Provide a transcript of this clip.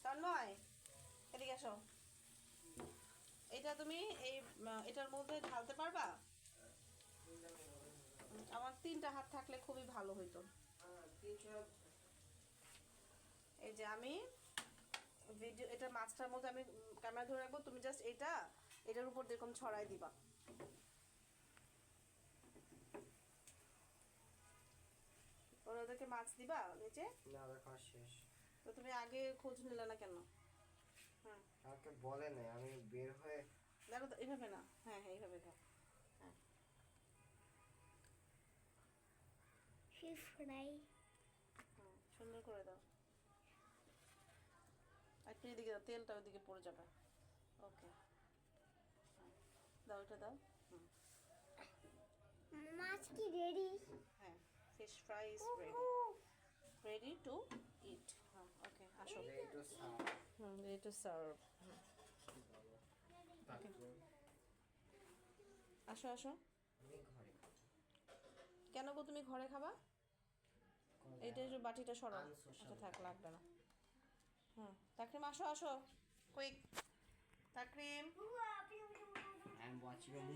তন্ময় এদিকে আসো, এটা তুমি এই এটার মধ্যে ঢালতে পারবা? আমার 3টা হাত থাকলে খুবই ভালো হইতো। এই যে আমি ভিডিও, এটা মাছটার মধ্যে আমি ক্যামেরা ধরে রাখবো, তুমি জাস্ট এটার উপর এরকম ছড়াই দিবা। ওদেরকে মাছ দিবা নিচে? না, খাওয়া শেষ। তো তুমি আগে খোঁজ নিলে না কেন? হ্যাঁ, আমাকে বলে নাই, আমি বের হয়ে। দেখো তো, এইভাবে না, হ্যাঁ হ্যাঁ এইভাবে দাও। হ্যাঁ, ফিশ ফ্রাই। সুন্দর করে দাও। একটু এদিকে দাও, তেলটা ওইদিকে পড়ে যাবে। ওকে, দাও, এটা দাও। মাছ কি রেডি? হ্যাঁ, fish fry is ready, ready to eat. হ্যাঁ, ওকে, আসো। Ready to serve. আসো আসো। আমি ঘরে কেন গো, তুমি ঘরে খাবা? এইটা যে বাটিটা সরাও। Unsocial. আচ্ছা থাক, লাগবে না। তাকরিম আসো আসো, quick. Takrim I'm watching a